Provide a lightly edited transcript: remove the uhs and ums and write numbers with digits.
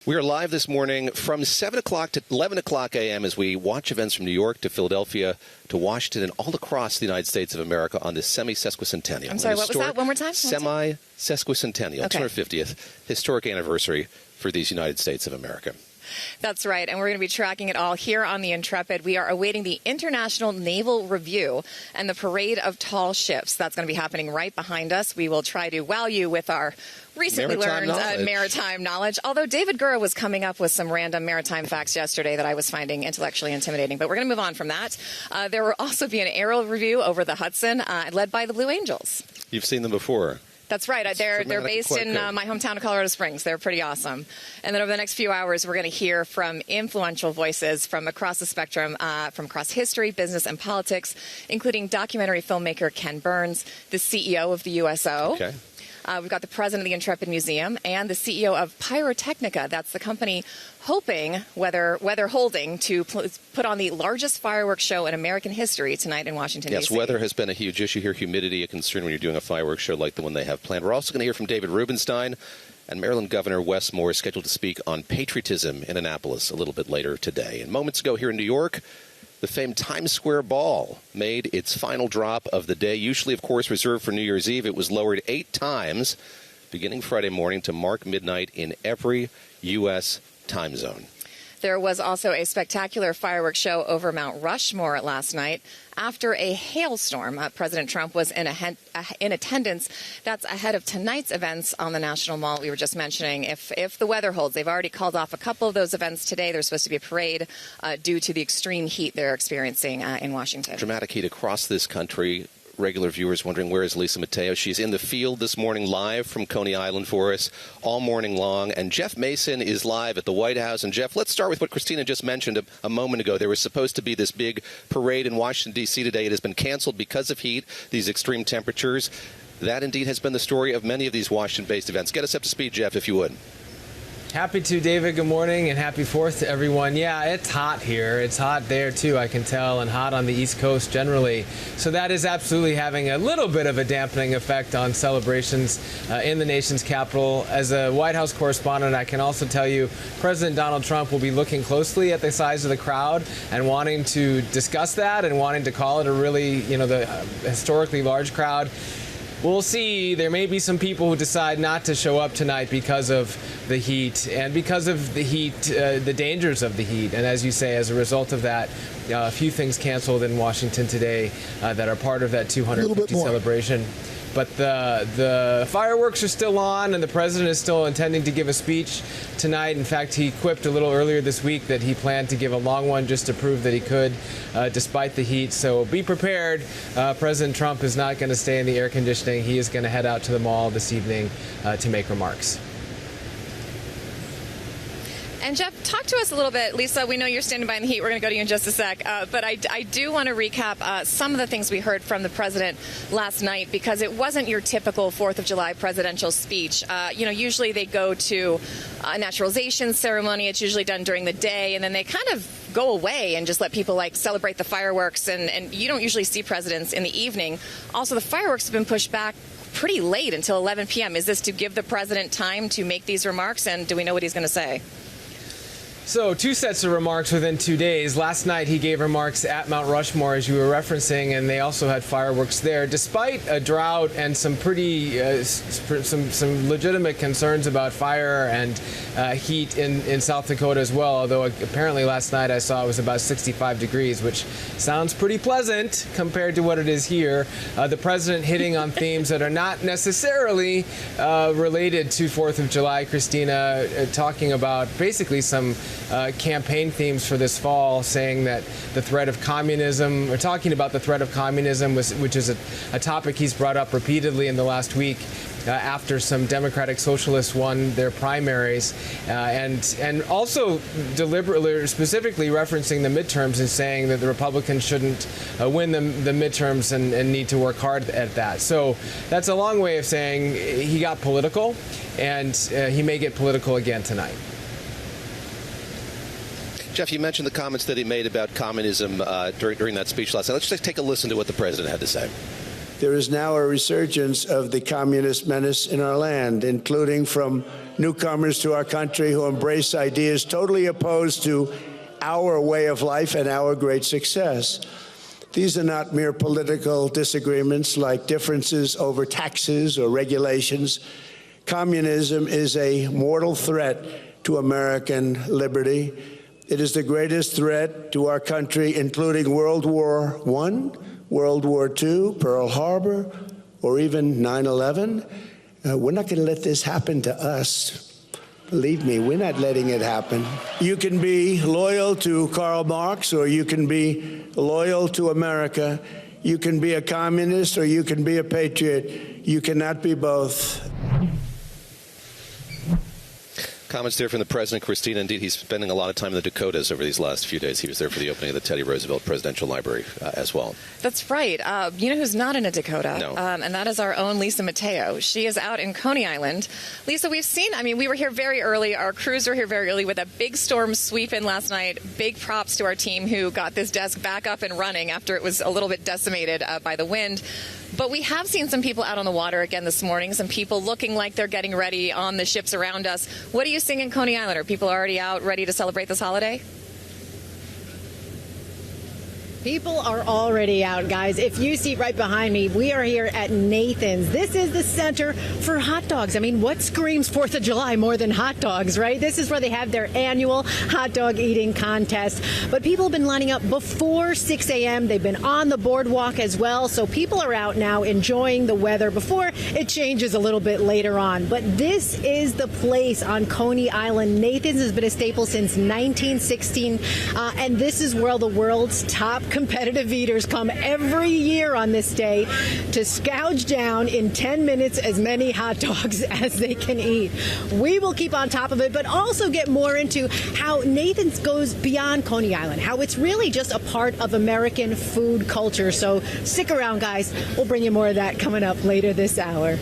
We are live this morning from 7 o'clock to 11 o'clock a.m. as we watch events from New York to Philadelphia to Washington and all across the United States of America on this semi-sesquicentennial. I'm sorry, what was that? One more time? Semi-sesquicentennial, okay. 250th historic anniversary for these United States of America. That's right, and we're going to be tracking it all here on the Intrepid. We are awaiting the International Naval Review and the Parade of Tall Ships. That's going to be happening right behind us. We will try to wow you with our recently learned maritime knowledge, although David Gura was coming up with some random maritime facts yesterday that I was finding intellectually intimidating. But we're going to move on from that. There will also be an aerial review over the Hudson, led by the Blue Angels. You've seen them before. That's right. They're based in my hometown of Colorado Springs. They're pretty awesome. And then over the next few hours, we're going to hear from influential voices from across the spectrum, from across history, business, and politics, including documentary filmmaker Ken Burns, the CEO of the USO. Okay. We've got the president of the Intrepid Museum and the CEO of Pyrotechnica. That's the company hoping, weather holding, to put on the largest fireworks show in American history tonight in Washington, D.C. Yes, weather has been a huge issue here. Humidity, a concern when you're doing a fireworks show like the one they have planned. We're also going to hear from David Rubenstein, and Maryland Governor Wes Moore is scheduled to speak on patriotism in Annapolis a little bit later today. And moments ago here in New York, the famed Times Square Ball made its final drop of the day. Usually, of course, reserved for New Year's Eve. It was lowered 8 times beginning Friday morning to mark midnight in every U.S. time zone. There was also a spectacular fireworks show over Mount Rushmore last night. After a hailstorm, President Trump was in attendance. That's ahead of tonight's events on the National Mall we were just mentioning. If the weather holds, they've already called off a couple of those events today. There's supposed to be a parade due to the extreme heat they're experiencing in Washington. Dramatic heat across this country. Regular viewers wondering, where is Lisa Mateo? She's in the field this morning live from Coney Island for us all morning long. And Jeff Mason is live at the White House. And Jeff, let's start with what Christina just mentioned a moment ago. There was supposed to be this big parade in Washington, D.C. today. It has been canceled because of heat, these extreme temperatures. That indeed has been the story of many of these Washington-based events. Get us up to speed, Jeff, if you would. Happy to, David. Good morning and happy 4th to everyone. Yeah, it's hot here. It's hot there, too, I can tell, and hot on the East Coast generally. So that is absolutely having a little bit of a dampening effect on celebrations in the nation's capital. As a White House correspondent, I can also tell you President Donald Trump will be looking closely at the size of the crowd and wanting to discuss that and wanting to call it a really, the historically large crowd. We'll see. There may be some people who decide not to show up tonight because of the heat and because of the heat, the dangers of the heat. And as you say, as a result of that, a few things canceled in Washington today that are part of that 250 celebration. But the fireworks are still on, and the president is still intending to give a speech tonight. In fact, he quipped a little earlier this week that he planned to give a long one just to prove that he could, despite the heat. So be prepared. President Trump is not going to stay in the air conditioning. He is going to head out to the mall this evening to make remarks. And Jeff, talk to us a little bit. Lisa, we know you're standing by in the heat. We're going to go to you in just a sec. But I do want to recap some of the things we heard from the president last night, because it wasn't your typical 4th of July presidential speech. Usually they go to a naturalization ceremony. It's usually done during the day, and then they kind of go away and just let people celebrate the fireworks. And you don't usually see presidents in the evening. Also, the fireworks have been pushed back pretty late until 11 p.m. Is this to give the president time to make these remarks? And do we know what he's going to say? So 2 sets of remarks within 2 days. Last night he gave remarks at Mount Rushmore, as you were referencing, and they also had fireworks there. Despite a drought and some pretty some legitimate concerns about fire and heat in South Dakota as well, although apparently last night I saw it was about 65 degrees, which sounds pretty pleasant compared to what it is here. The president hitting on themes that are not necessarily related to 4th of July. Christina talking about basically some campaign themes for this fall, saying that the threat of communism, or talking about the threat of communism, which is a topic he's brought up repeatedly in the last week after some Democratic Socialists won their primaries, and also deliberately, specifically referencing the midterms and saying that the Republicans shouldn't win the midterms and need to work hard at that. So that's a long way of saying he got political, and he may get political again tonight. Jeff, you mentioned the comments that he made about communism during that speech last night. Let's just take a listen to what the president had to say. there is now a resurgence of the communist menace in our land, including from newcomers to our country who embrace ideas totally opposed to our way of life and our great success. These are not mere political disagreements like differences over taxes or regulations. Communism is a mortal threat to American liberty. It is the greatest threat to our country, including World War I, World War II, Pearl Harbor, or even 9/11. We're not going to let this happen to us. Believe me, we're not letting it happen. You can be loyal to Karl Marx, or you can be loyal to America. You can be a communist, or you can be a patriot. You cannot be both. Comments there from the president, Christina. Indeed, he's spending a lot of time in the Dakotas over these last few days. He was there for the opening of the Teddy Roosevelt Presidential Library as well. That's right. You know who's not in a Dakota? No. And that is our own Lisa Mateo. She is out in Coney Island. Lisa, we've seen, we were here very early. Our crews were here very early with a big storm sweep in last night. Big props to our team who got this desk back up and running after it was a little bit decimated by the wind. But we have seen some people out on the water again this morning, some people looking like they're getting ready on the ships around us. What are you seeing in Coney Island? Are people already out ready to celebrate this holiday? People are already out, guys. If you see right behind me, we are here at Nathan's. This is the center for hot dogs. What screams 4th of July more than hot dogs, right? This is where they have their annual hot dog eating contest. But people have been lining up before 6 a.m. They've been on the boardwalk as well. So people are out now enjoying the weather before it changes a little bit later on. But this is the place on Coney Island. Nathan's has been a staple since 1916. And this is where the world's top competitive eaters come every year on this day to scourge down in 10 minutes as many hot dogs as they can eat. We will keep on top of it, but also get more into how Nathan's goes beyond Coney Island, how it's really just a part of American food culture. So stick around, guys. We'll bring you more of that coming up later this hour.